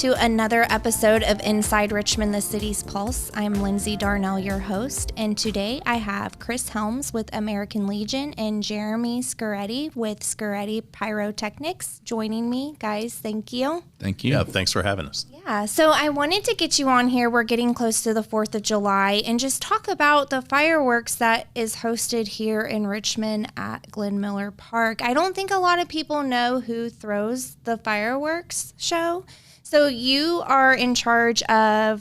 to another episode of Inside Richmond, the city's pulse. I'm Lindsay Darnell, your host, and today I have Chris Helms with American Legion and Jeremy Scarrette with Scarrette Pyrotechnics joining me. Guys, thank you. Thank you. Yeah, thanks for having us. Yeah, so I wanted to get you on here. We're getting close to the 4th of July and just talk about the fireworks that is hosted here in Richmond at Glen Miller Park. I don't think a lot of people know who throws the fireworks show. So you are in charge of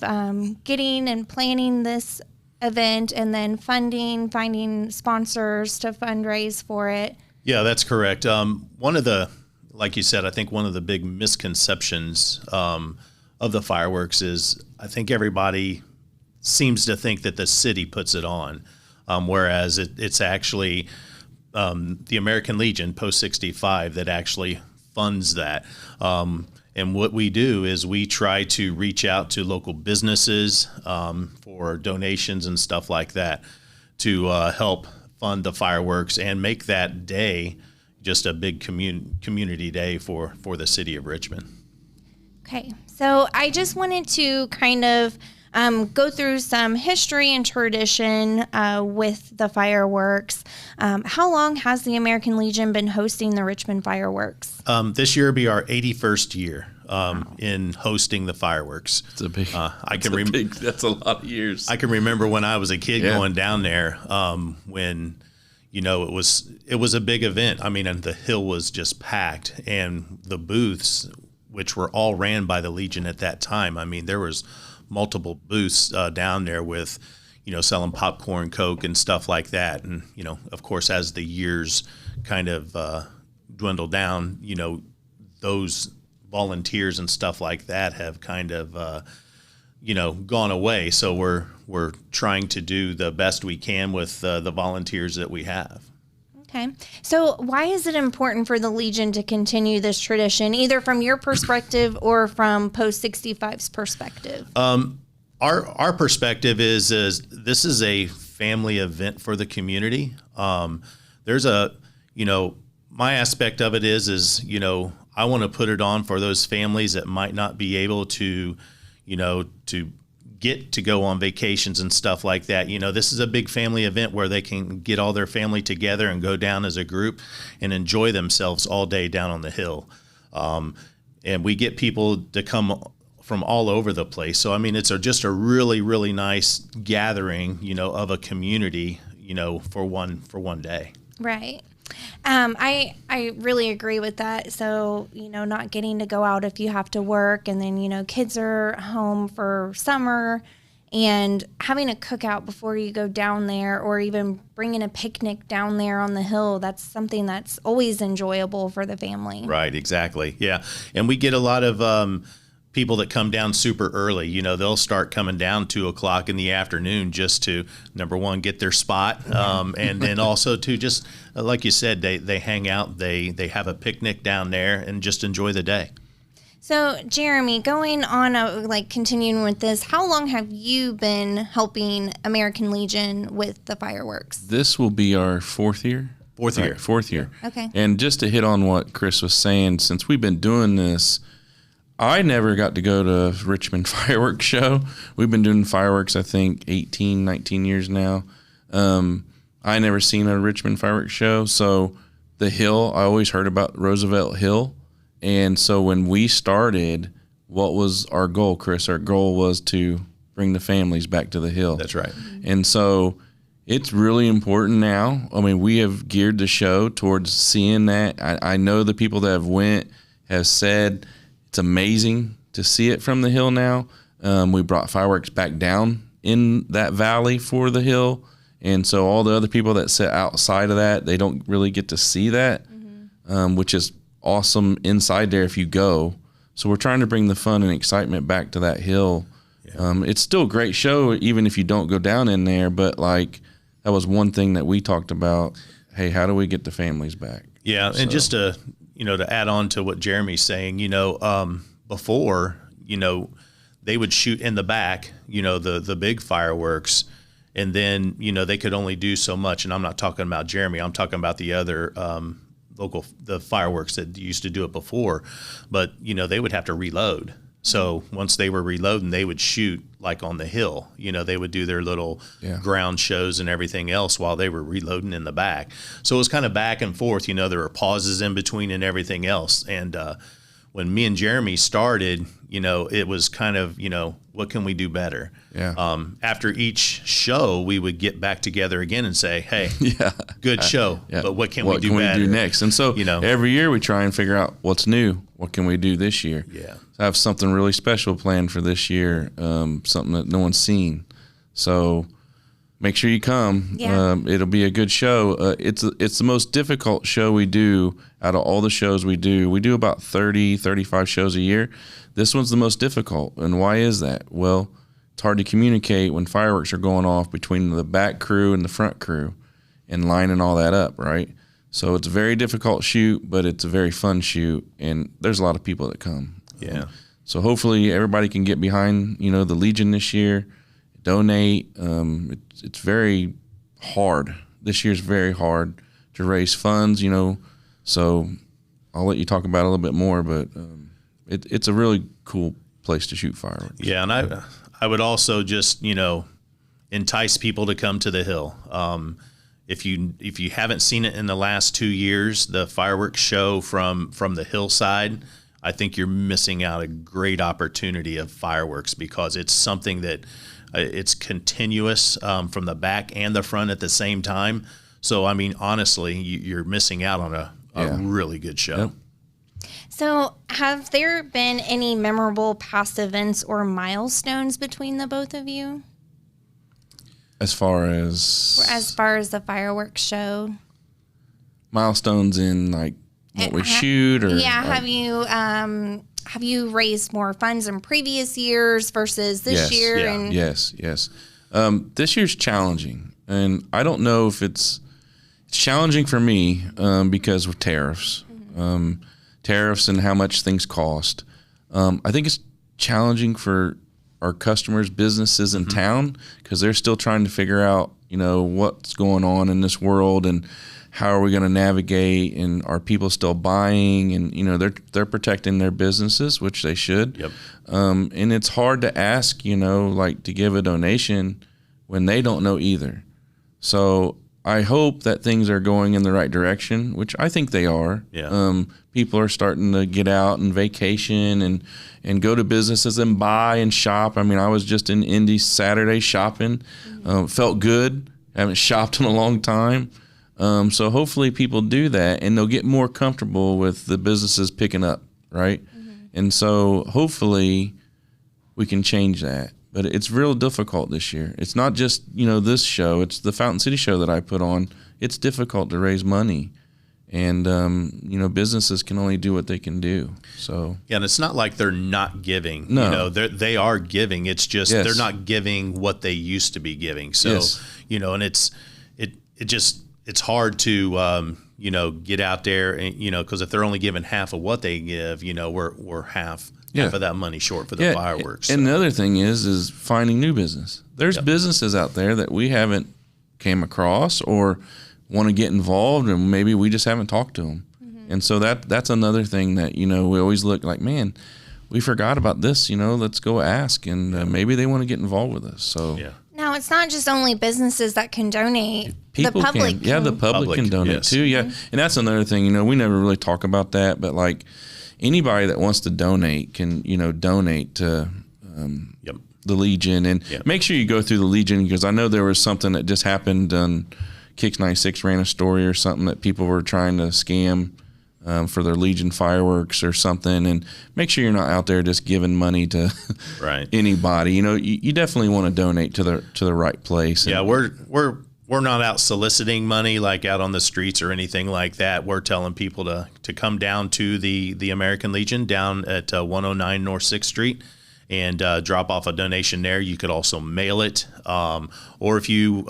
getting and planning this event and then funding, finding sponsors to fundraise for it. Yeah, that's correct. One of the, like you said, I think one of the big misconceptions of the fireworks is I think everybody seems to think that the city puts it on, whereas it's actually the American Legion, Post 65, that actually funds that. And what we do is we try to reach out to local businesses for donations and stuff like that to help fund the fireworks and make that day just a big community day for the city of Richmond. Okay, so I just wanted to kind of go through some history and tradition with the fireworks. How long has the American Legion been hosting the Richmond fireworks? This year will be our 81st year in hosting the fireworks. It's a big. That's a lot of years. I can remember when I was a kid going down there when, you know, it was a big event. I mean, and the hill was just packed, and the booths, which were all ran by the Legion at that time. I mean, there was multiple booths down there with, you know, selling popcorn, Coke, and stuff like that. And, you know, of course, as the years kind of dwindled down, you know, those volunteers and stuff like that have kind of, you know, gone away. So we're trying to do the best we can with the volunteers that we have. Okay. So why is it important for the Legion to continue this tradition, either from your perspective or from Post 65's perspective? Our perspective is this is a family event for the community. There's a, you know, my aspect of it is, you know, I want to put it on for those families that might not be able to, you know, to get to go on vacations and stuff like that. You know, this is a big family event where they can get all their family together and go down as a group and enjoy themselves all day down on the hill. And we get people to come from all over the place. So, I mean, it's just a really, really nice gathering, you know, of a community, you know, for one day. Right. I really agree with that. So, you know, not getting to go out if you have to work, and then, you know, kids are home for summer, and having a cookout before you go down there, or even bringing a picnic down there on the hill, that's something that's always enjoyable for the family. Right, exactly. Yeah. And we get a lot of people that come down super early. You know, they'll start coming down 2:00 in the afternoon just to, number one, get their spot, and then also to just, like you said, they hang out, they have a picnic down there and just enjoy the day. So, Jeremy, going on, continuing with this, how long have you been helping American Legion with the fireworks? This will be our fourth year. Fourth year. Okay. And just to hit on what Chris was saying, since we've been doing this, I never got to go to Richmond fireworks show. We've been doing fireworks, I think, 18, 19 years now. I never seen a Richmond fireworks show. So the hill, I always heard about Roosevelt Hill. And so when we started, what was our goal, Chris? Our goal was to bring the families back to the hill. That's right. And so it's really important now. I mean, we have geared the show towards seeing that. I know the people that have went have said it's amazing to see it from the hill now. We brought fireworks back down in that valley for the hill. And so all the other people that sit outside of that, they don't really get to see that, which is awesome inside there if you go. So we're trying to bring the fun and excitement back to that hill. Yeah. It's still a great show even if you don't go down in there, but like that was one thing that we talked about. Hey, how do we get the families back? Yeah, and just to add on to what Jeremy's saying, you know, before, you know, they would shoot in the back, you know, the big fireworks, and then, you know, they could only do so much. And I'm not talking about Jeremy. I'm talking about the other the fireworks that used to do it before. But, you know, they would have to reload. So once they were reloading, they would shoot like on the hill. They would do their little ground shows and everything else while they were reloading in the back. So it was kind of back and forth. There were pauses in between and everything else. And when me and Jeremy started, it was kind of, what can we do better? Yeah. After each show, we would get back together again and say, hey, good show, but what can we do better? Next? And so every year we try and figure out what's new. What can we do this year? Yeah. So I have something really special planned for this year, something that no one's seen. So make sure you come. Yeah. It'll be a good show. It's the most difficult show we do out of all the shows we do. We do about 30, 35 shows a year. This one's the most difficult. And why is that? Well, it's hard to communicate when fireworks are going off between the back crew and the front crew and lining all that up, right? So it's a very difficult shoot, but it's a very fun shoot, and there's a lot of people that come. Yeah. So hopefully everybody can get behind, the Legion this year, donate. It's very hard. This year's very hard to raise funds, so I'll let you talk about it a little bit more, but it's a really cool place to shoot fireworks. Yeah, and I would also just, entice people to come to the hill. If you haven't seen it in the last 2 years, the fireworks show from the hillside, I think you're missing out a great opportunity of fireworks, because it's something that it's continuous from the back and the front at the same time. So, I mean, honestly, you're missing out on a really good show. Yep. So have there been any memorable past events or milestones between the both of you? As far as the fireworks show? Milestones in like what we shoot, or have you raised more funds in previous years versus this year? Yeah. And Yes. This year's challenging, and I don't know if it's challenging for me because of tariffs, tariffs and how much things cost. I think it's challenging for our customers, businesses in town, because they're still trying to figure out, what's going on in this world and how are we going to navigate, and are people still buying, and they're protecting their businesses, which they should. Yep. And it's hard to ask, like to give a donation when they don't know either. So I hope that things are going in the right direction, which I think they are. Yeah. People are starting to get out and vacation and go to businesses and buy and shop. I mean, I was just in Indy Saturday shopping. Felt good. Haven't shopped in a long time. So hopefully people do that, and they'll get more comfortable with the businesses picking up, right? And so hopefully we can change that. But it's real difficult this year. It's not just, this show. It's the Fountain City show that I put on. It's difficult to raise money. And, businesses can only do what they can do. So yeah, and it's not like they're not giving. No. They are giving. It's just they're not giving what they used to be giving. So, and it's hard to, get out there and, because if they're only giving half of what they give, we're half of that money short for the fireworks. And the other thing is finding new business. There's businesses out there that we haven't came across or want to get involved, and maybe we just haven't talked to them. And so that's another thing that, we always look like, man, we forgot about this, let's go ask, and maybe they want to get involved with us. So now it's not just only businesses that can donate. People the public can. The public can donate too. Yeah. And that's another thing, we never really talk about that, but like anybody that wants to donate can, donate to the Legion, and make sure you go through the Legion, because I know there was something that just happened on Kicks 96 ran a story or something that people were trying to scam for their Legion fireworks or something, and make sure you're not out there just giving money to anybody. You definitely want to donate to the right place. Yeah, we're not out soliciting money like out on the streets or anything like that. We're telling people to come down to the American Legion down at 109 North 6th Street and drop off a donation there. You could also mail it, or if you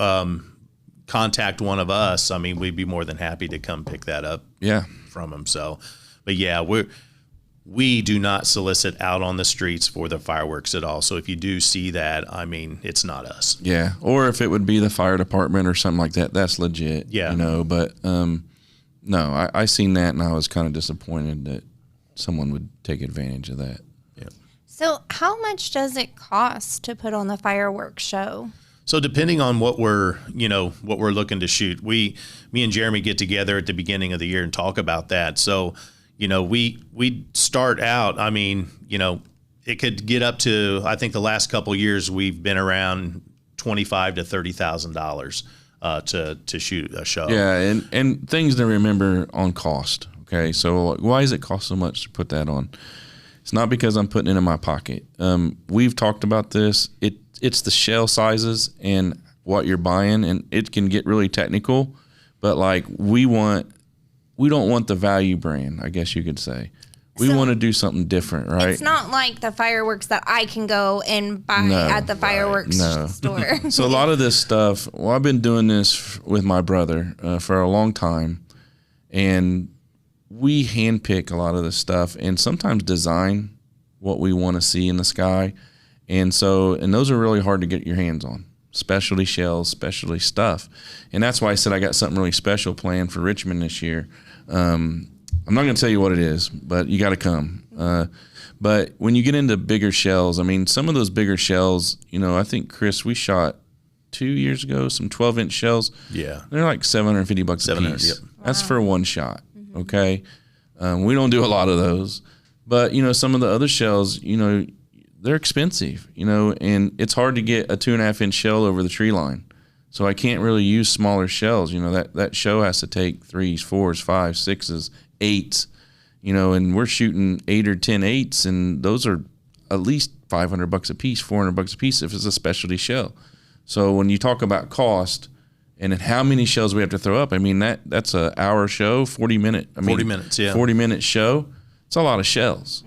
contact one of us, I mean, we'd be more than happy to come pick that up from them. So, but we do not solicit out on the streets for the fireworks at all. So if you do see that, I mean, it's not us. Yeah. Or if it would be the fire department or something like that, that's legit. Yeah. But no, I seen that, and I was kind of disappointed that someone would take advantage of that. So So how much does it cost to put on the fireworks show? So depending on what we're looking to shoot, me and Jeremy get together at the beginning of the year and talk about that. So, we start out, it could get up to, I think the last couple of years we've been around $25,000 to $30,000 to shoot a show. Yeah, and things to remember on cost. Okay, so why does it cost so much to put that on? It's not because I'm putting it in my pocket. We've talked about this. It's the shell sizes and what you're buying, and it can get really technical. But like we don't want the value brand, I guess you could say. We want to do something different, right? It's not like the fireworks that I can go and buy at the fireworks store. So a lot of this stuff, I've been doing this with my brother for a long time, and we handpick a lot of this stuff and sometimes design what we want to see in the sky. And those are really hard to get your hands on, specialty shells, specialty stuff. And that's why I said I got something really special planned for Richmond this year. I'm not going to tell you what it is, but you got to come. But when you get into bigger shells, some of those bigger shells, I think, Chris, we shot 2 years ago, some 12-inch shells. Yeah. They're like $750 a piece. Yep. That's for one shot, okay? We don't do a lot of those. But, some of the other shells, they're expensive, and it's hard to get a 2.5-inch shell over the tree line. So I can't really use smaller shells. That show has to take 3s, 4s, 5s, 6s, 8s, and we're shooting 8 or 10 8s, and those are at least $500 a piece, $400 a piece if it's a specialty shell. So when you talk about cost and then how many shells we have to throw up, that's an hour show, 40 minutes, yeah. 40-minute show. It's a lot of shells,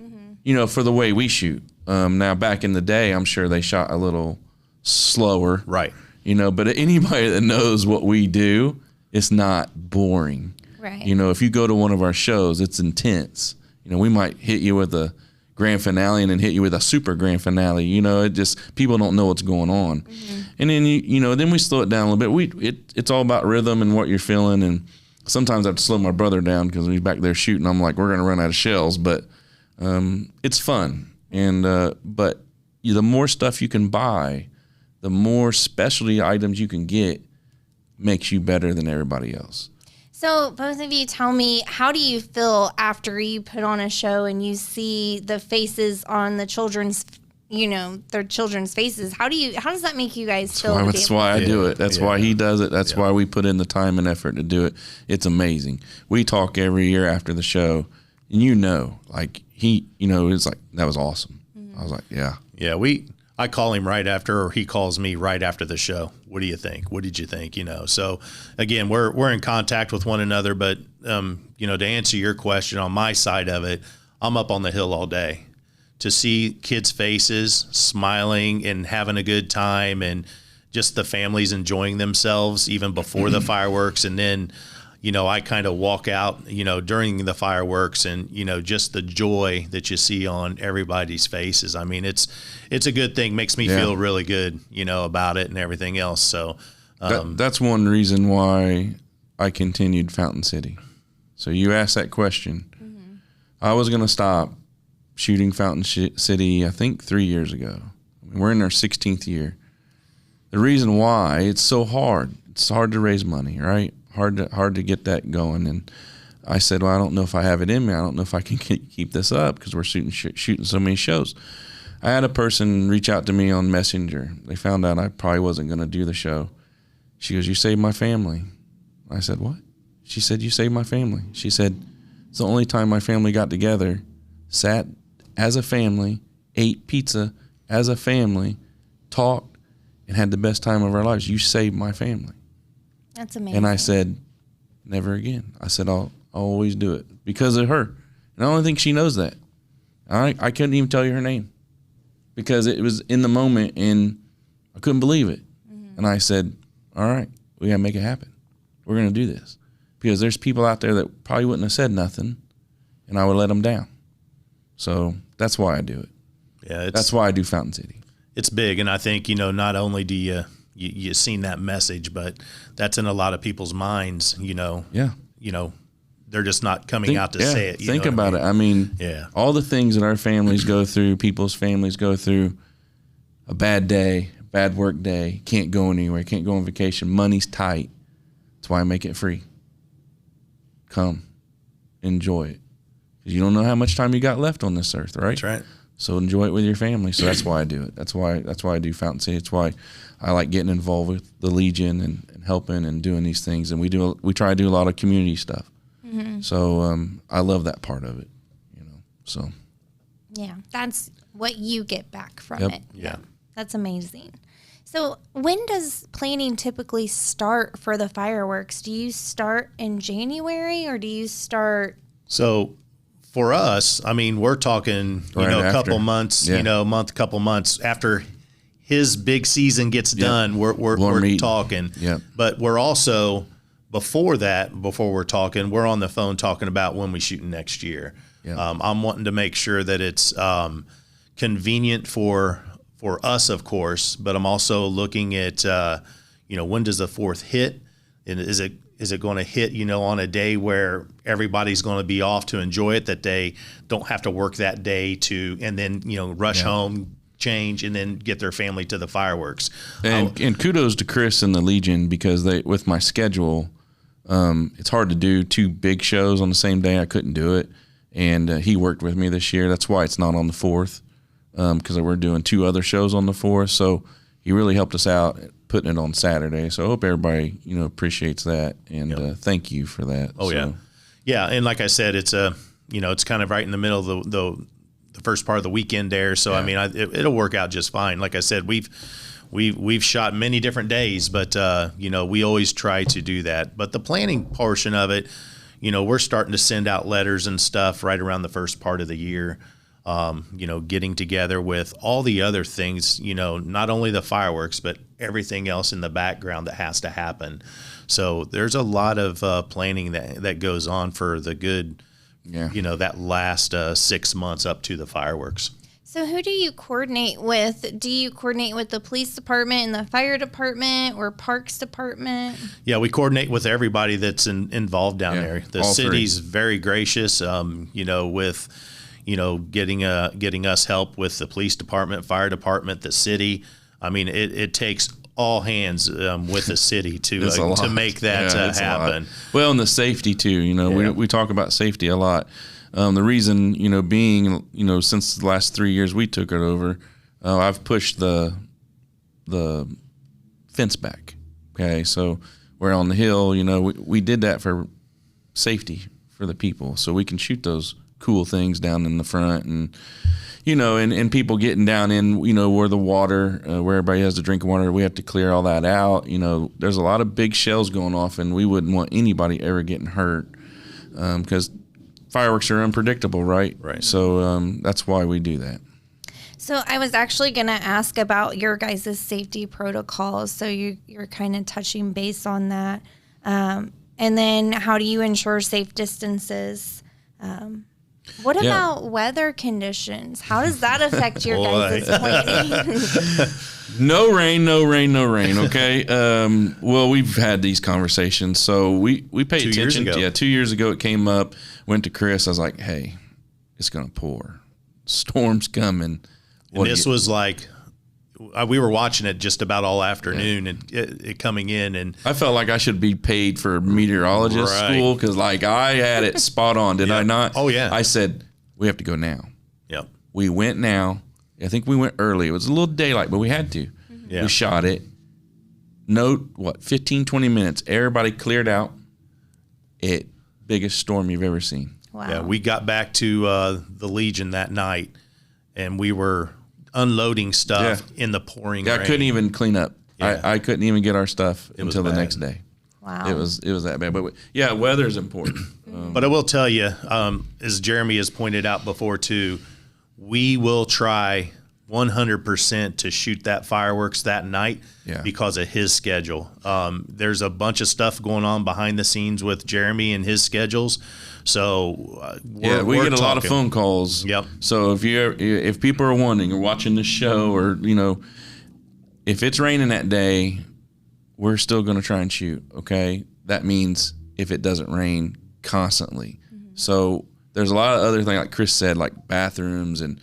for the way we shoot. Now back in the day, I'm sure they shot a little slower. Right. But anybody that knows what we do, it's not boring. Right. If you go to one of our shows, it's intense. We might hit you with a grand finale and then hit you with a super grand finale. It just, people don't know what's going on. And then, then we slow it down a little bit. It's all about rhythm and what you're feeling. And sometimes I have to slow my brother down because he's back there shooting. I'm like, we're going to run out of shells. But it's fun. And but the more stuff you can buy, the more specialty items you can get makes you better than everybody else. So both of you tell me, how do you feel after you put on a show and you see the faces on the children's, their children's faces? How does that make you guys feel? That's why I do it. That's why he does it. That's why we put in the time and effort to do it. It's amazing. We talk every year after the show, and like he, it's like, that was awesome. I was like, yeah. Yeah, I call him right after, or he calls me right after the show. What do you think? What did you think? So again, we're in contact with one another, but to answer your question on my side of it, I'm up on the hill all day to see kids' faces smiling and having a good time, and just the families enjoying themselves even before the fireworks. And then, I kind of walk out, during the fireworks, and, just the joy that you see on everybody's faces. It's a good thing. Makes me feel really good, about it and everything else. So that's one reason why I continued Fountain City. So you asked that question. I was going to stop shooting Fountain City, I think 3 years ago. We're in our 16th year. The reason why, it's so hard. It's hard to raise money, right? Hard to get that going. And I said, well, I don't know if I have it in me. I don't know if I can keep this up because we're shooting so many shows. I had a person reach out to me on Messenger. They found out I probably wasn't going to do the show. She goes, you saved my family. I said, what? She said, you saved my family. She said, it's the only time my family got together, sat as a family, ate pizza as a family, talked, and had the best time of our lives. You saved my family. That's amazing. And I said, never again. I said, I'll always do it because of her. And I don't think she knows that. I couldn't even tell you her name because it was in the moment and I couldn't believe it. And I said, all right, we got to make it happen. We're going to do this because there's people out there that probably wouldn't have said nothing and I would let them down. So that's why I do it. Yeah, that's why I do Fountain City. It's big. And I think, not only do you seen that message, but that's in a lot of people's minds, Yeah. they're just not coming out to say it. Think about it. I mean, all the things that our families go through, people's families go through, a bad day, bad work day, can't go anywhere, can't go on vacation, money's tight. That's why I make it free. Come, enjoy it. Because you don't know how much time you got left on this earth, right? That's right. So enjoy it with your family. So that's why I do it. That's why I do Fountain City. It's why I like getting involved with the Legion and helping and doing these things. And we try to do a lot of community stuff. Mm-hmm. So I love that part of it, So yeah, that's what you get back from it. Yeah, that's amazing. So when does planning typically start for the fireworks? Do you start in January or do you start? So for us, I mean, we're talking, a couple months, couple months after his big season gets done, we're talking. Yeah. But we're also, before we're talking, we're on the phone talking about when we shooting next year. Yeah. I'm wanting to make sure that it's convenient for us, of course, but I'm also looking at, when does the 4th hit? And is it going to hit, on a day where everybody's going to be off to enjoy it, that they don't have to work that day and then, rush home, change, and then get their family to the fireworks. And kudos to Chris and the Legion, because with my schedule, it's hard to do 2 big shows on the same day. I couldn't do it. And he worked with me this year. That's why it's not on the 4th, because we're doing 2 other shows on the 4th. So he really helped us out putting it on Saturday. So I hope everybody, appreciates that. And thank you for that. Oh, yeah. Yeah. And like I said, it's it's kind of right in the middle of the first part of the weekend there. So, I mean, it'll work out just fine. Like I said, we've shot many different days, but, we always try to do that. But the planning portion of it, we're starting to send out letters and stuff right around the first part of the year. Getting together with all the other things, not only the fireworks, but everything else in the background that has to happen. So there's a lot of planning that goes on for the good, that last 6 months up to the fireworks. So who do you coordinate with? Do you coordinate with the police department and the fire department or parks department? Yeah, we coordinate with everybody that's involved down there. The city's very gracious, with getting us help with the police department, fire department, the city. I mean, it takes all hands with the city to make that happen. Well, and the safety too. We talk about safety a lot. The reason, being, since the last 3 years we took it over, I've pushed the fence back. Okay, so we're on the hill. We did that for safety for the people, so we can shoot those cool things down in the front, and and people getting down in where the water, where everybody has to drink water, we have to clear all that out. There's a lot of big shells going off, and we wouldn't want anybody ever getting hurt, because fireworks are unpredictable, right? So that's why we do that. So I was actually going to ask about your guys' safety protocols. So you're kind of touching base on that, and then how do you ensure safe distances? What about weather conditions? How does that affect your guys' planning? No rain, okay? Well, we've had these conversations, so we pay attention. 2 years ago. Yeah, 2 years ago it came up, went to Chris. I was like, hey, it's going to pour. Storm's coming. And this was like, we were watching it just about all afternoon and it coming in. And I felt like I should be paid for meteorologist school, because I had it spot on. Did I not? Oh, yeah. I said, we have to go now. Yep. We went now. I think we went early. It was a little daylight, but we had to. Mm-hmm. Yeah. We shot it. 15, 20 minutes. Everybody cleared out. Biggest storm you've ever seen. Wow. Yeah, we got back to the Legion that night, and we were unloading stuff in the pouring rain. I couldn't even clean up. Yeah. I couldn't even get our stuff until the next day. Wow. It was that bad. But weather's important. But I will tell you, as Jeremy has pointed out before too, we will try 100% to shoot that fireworks that night because of his schedule. There's a bunch of stuff going on behind the scenes with Jeremy and his schedules. So we get a lot of phone calls. Yep. So if people are wondering or watching the show, or if it's raining that day, we're still going to try and shoot. Okay, that means if it doesn't rain, constantly. So there's a lot of other things, like Chris said, like bathrooms and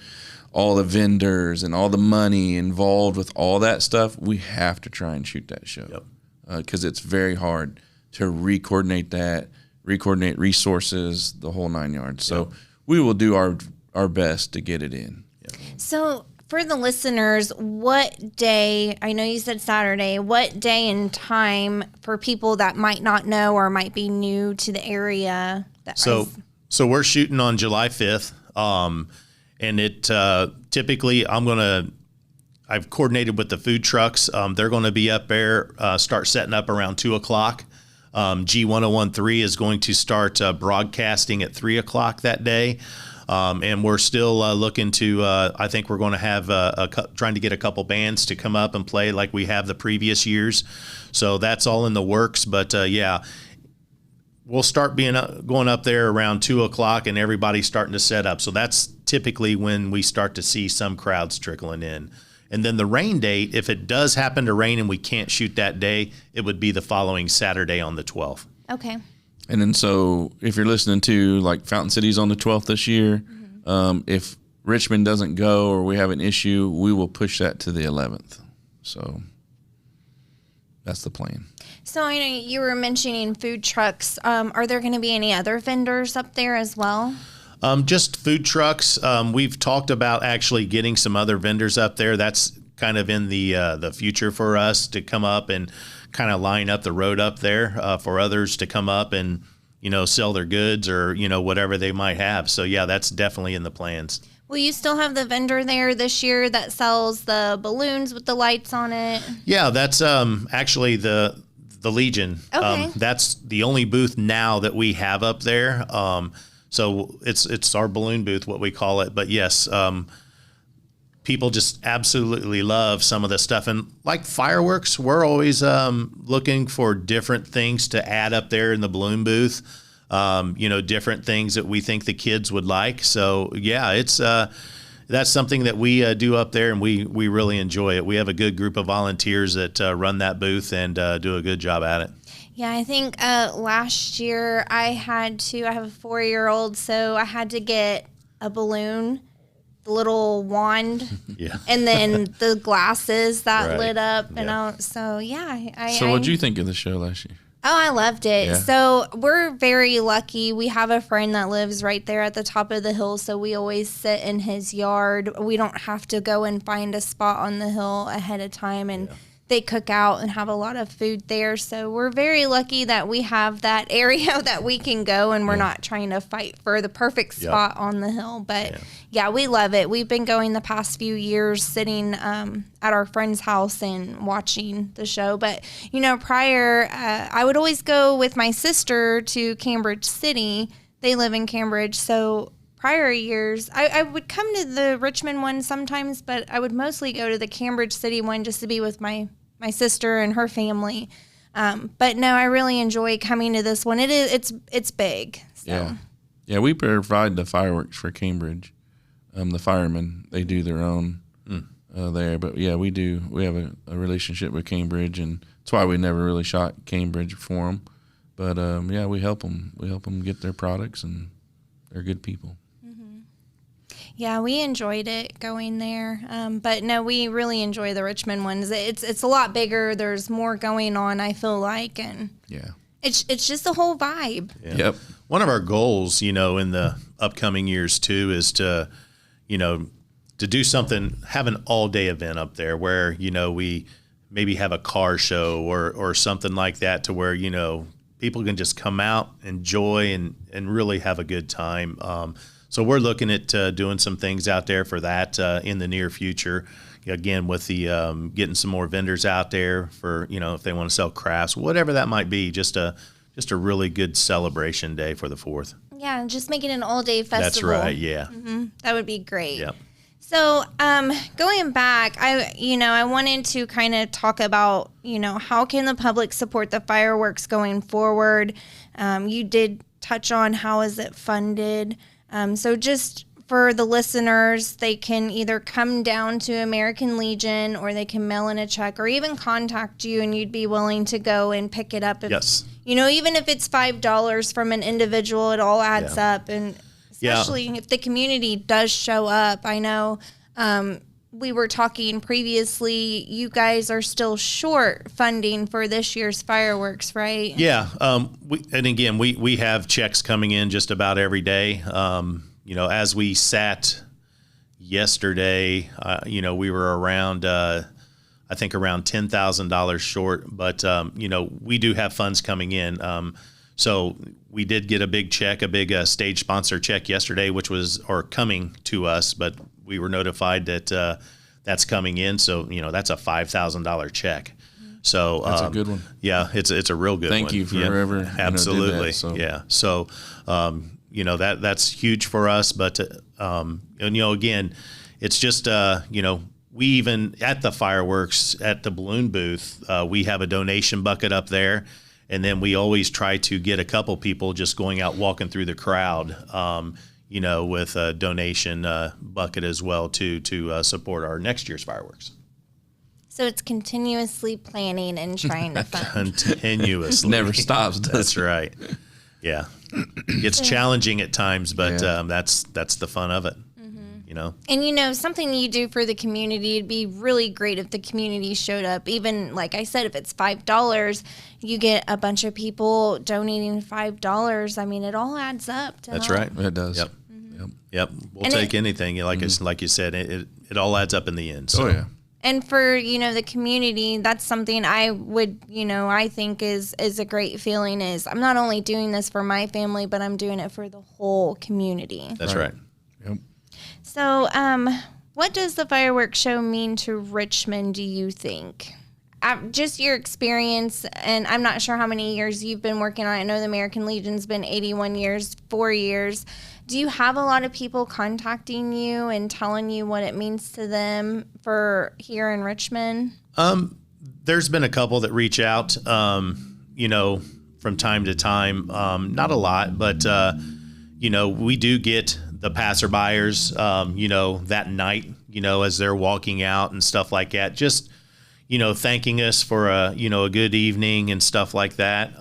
all the vendors and all the money involved with all that stuff. We have to try and shoot that show because it's very hard to re-coordinate resources, the whole 9 yards. So we will do our best to get it in. So for the listeners, what day, I know you said Saturday, what day and time for people that might not know or might be new to the area? So we're shooting on July 5th. And it typically I've coordinated with the food trucks. They're going to be up there, start setting up around 2:00. G1013 is going to start broadcasting at 3:00 that day. And we're still looking to, I think we're going to have trying to get a couple bands to come up and play like we have the previous years. So that's all in the works. But we'll start going up there around 2:00 and everybody's starting to set up. So that's typically when we start to see some crowds trickling in. And then the rain date, if it does happen to rain and we can't shoot that day, it would be the following Saturday on the 12th. Okay. And then so if you're listening to like Fountain City's on the 12th this year, if Richmond doesn't go or we have an issue, we will push that to the 11th. So that's the plan. So I know you were mentioning food trucks. Are there going to be any other vendors up there as well? Just food trucks. We've talked about actually getting some other vendors up there. That's kind of in the future for us to come up and kind of line up the road up there for others to come up and, sell their goods or, whatever they might have. So, yeah, that's definitely in the plans. Will you still have the vendor there this year that sells the balloons with the lights on it? Yeah, that's actually the Legion. Okay. That's the only booth now that we have up there. So it's our balloon booth, what we call it. But yes, people just absolutely love some of the stuff. And like fireworks, we're always looking for different things to add up there in the balloon booth. Different things that we think the kids would like. So yeah, it's that's something that we do up there, and we really enjoy it. We have a good group of volunteers that run that booth and do a good job at it. Yeah, I think last year I have a 4-year-old, so I had to get a balloon, the little wand, and then the glasses that lit up. And so what'd you think of the show last year? Oh, I loved it. Yeah. So we're very lucky. We have a friend that lives right there at the top of the hill, so we always sit in his yard. We don't have to go and find a spot on the hill ahead of time, and they cook out and have a lot of food there. So we're very lucky that we have that area that we can go, and we're not trying to fight for the perfect spot on the hill. But we love it. We've been going the past few years, sitting at our friend's house and watching the show. But, prior, I would always go with my sister to Cambridge City. They live in Cambridge. So prior years, I would come to the Richmond one sometimes, but I would mostly go to the Cambridge City one just to be with my sister and her family. But no, I really enjoy coming to this one. It's big. So. Yeah, we provide the fireworks for Cambridge. The firemen, they do their own there. But yeah, we do. We have a relationship with Cambridge, and that's why we never really shot Cambridge for them. But we help them. We help them get their products, and they're good people. Yeah, we enjoyed it going there. But no, we really enjoy the Richmond ones. It's a lot bigger. There's more going on, I feel like, and it's just a whole vibe. Yeah. Yep. One of our goals, in the upcoming years too, is to do something, have an all-day event up there where we maybe have a car show or something like that, to where people can just come out, enjoy, and really have a good time. So we're looking at doing some things out there for that in the near future. Again, with the getting some more vendors out there for if they want to sell crafts, whatever that might be. Just a really good celebration day for the 4th. Yeah, just making an all-day festival. That's right. Yeah, that would be great. Yep. So going back, I wanted to kind of talk about how can the public support the fireworks going forward. You did touch on how is it funded. So just for the listeners, they can either come down to American Legion or they can mail in a check or even contact you and you'd be willing to go and pick it up. If, yes. Even if it's $5 from an individual, it all adds up. And especially if the community does show up. I know we were talking previously, you guys are still short funding for this year's fireworks, right? Yeah. We have checks coming in just about every day. As we sat yesterday, we were around, I think around $10,000 short, but, we do have funds coming in. So we did get a big check, a big stage sponsor check yesterday, coming to us, but we were notified that that's coming in. So, that's a $5,000 check. So that's a good one. Yeah, it's a real good one. Thank you for whoever absolutely. Did that, so. Yeah. So, that's huge for us. But, again, it's just, we even at the fireworks at the balloon booth, we have a donation bucket up there. And then we always try to get a couple people just going out walking through the crowd, with a donation bucket as well to support our next year's fireworks. So it's continuously planning and trying to fund. Continuously. Never stops. That's right. Yeah. It's challenging at times, but that's the fun of it. And something you do for the community, it'd be really great if the community showed up. Even like I said, if it's $5, you get a bunch of people donating $5. I mean, it all adds up. That's right. It does. Yep. Yep. We'll take anything. Like you said, it all adds up in the end. So. Oh yeah. And for, the community, that's something I would, I think is a great feeling is I'm not only doing this for my family, but I'm doing it for the whole community. That's right. Yep. So, what does the fireworks show mean to Richmond, do you think? Just your experience, and I'm not sure how many years you've been working on it. I know the American Legion's been 81 years, 4 years. Do you have a lot of people contacting you and telling you what it means to them for here in Richmond? There's been a couple that reach out, from time to time. Not a lot, but, we do get the passerbyers, that night, as they're walking out and stuff like that, just, thanking us for a good evening and stuff like that.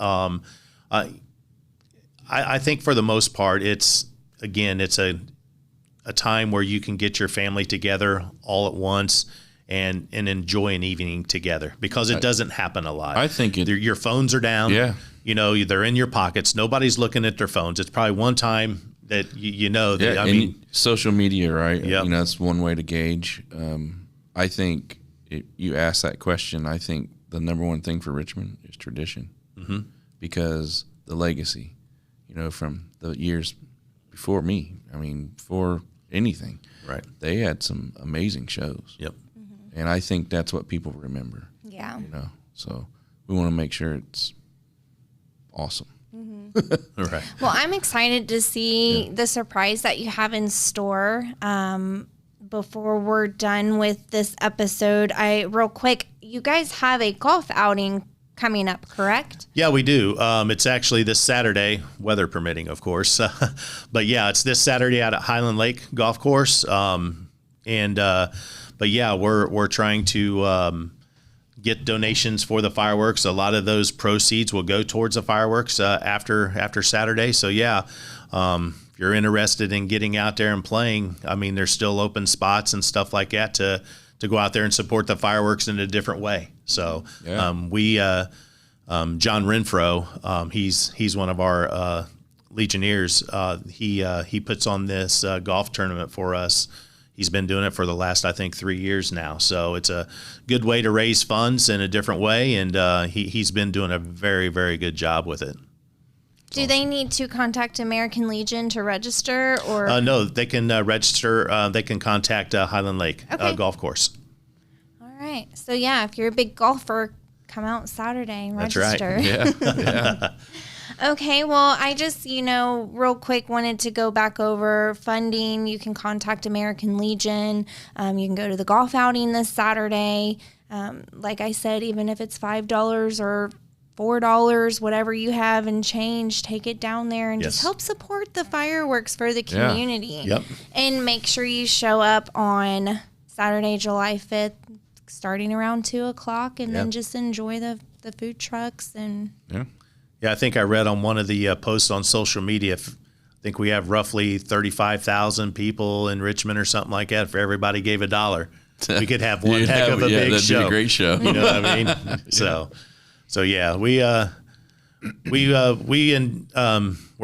I think for the most part, it's a time where you can get your family together all at once and enjoy an evening together because it doesn't happen a lot. I think your phones are down. Yeah. They're in your pockets. Nobody's looking at their phones. It's probably one time that social media, right? Yep. That's one way to gauge. I think you ask that question. I think the number one thing for Richmond is tradition, because the legacy, from the years before me. Before anything, right? They had some amazing shows. Yep. And I think that's what people remember. Yeah. So we want to make sure it's awesome. Right. Well, I'm excited to see the surprise that you have in store. Before we're done with this episode, real quick, you guys have a golf outing coming up, correct? Yeah, we do. It's actually this Saturday, weather permitting, of course. But yeah, it's this Saturday out at Highland Lake Golf Course. But yeah, we're trying to get donations for the fireworks. A lot of those proceeds will go towards the fireworks after Saturday. So yeah, if you're interested in getting out there and playing, there's still open spots and stuff like that to go out there and support the fireworks in a different way. So John Renfro, he's one of our Legionnaires. He puts on this golf tournament for us. He's been doing it for the last, I think, 3 years now. So it's a good way to raise funds in a different way, and he's been doing a very, very good job with it. Do they need to contact American Legion to register, or no? They can register. They can contact Highland Lake Golf Course. All right. So yeah, if you're a big golfer, come out Saturday and register. That's right. Yeah. Okay, well, I just, real quick wanted to go back over funding. You can contact American Legion. You can go to the golf outing this Saturday. Like I said, even if it's $5 or $4, whatever you have and change, take it down there and just help support the fireworks for the community. Yep. And make sure you show up on Saturday, July 5th, starting around 2:00, and then just enjoy the food trucks. And I think I read on one of the posts on social media, I think we have roughly 35,000 people in Richmond or something like that. If everybody gave $1, we could have one heck of a big that'd show. Be a great show. You know what I mean? So yeah, we're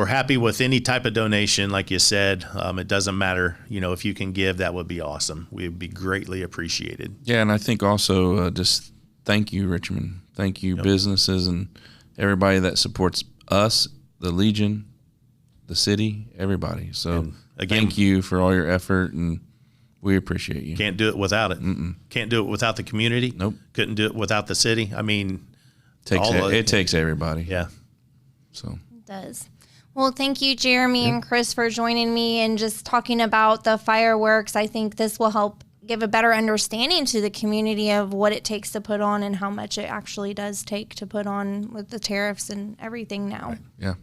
happy with any type of donation. Like you said, it doesn't matter. You know, if you can give, that would be awesome. We'd be greatly appreciated. Yeah, and I think also just thank you, Richmond. Thank you, businesses and everybody that supports us, the Legion, the city, everybody. So And again, thank you for all your effort, and we appreciate you. Can't do it without it. Can't do it without the community. Nope. Couldn't do it without the city. I mean, It takes everybody. Yeah. So it does. Well, thank you, Jeremy and Chris, for joining me and just talking about the fireworks. I think this will help give a better understanding to the community of what it takes to put on and how much it actually does take to put on with the tariffs and everything now. Right. Yeah.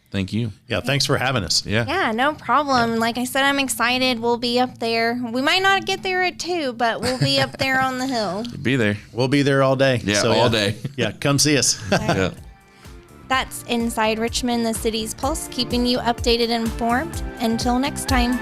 Thank you. Yeah. Thanks for having us. Yeah. Yeah, no problem. Like I said, I'm excited. We'll be up there. We might not get there at 2, but we'll be up there on the hill. Be there. We'll be there all day. Yeah, all day. Yeah. Come see us. Yeah. That's Inside Richmond, the city's pulse, keeping you updated and informed. Until next time.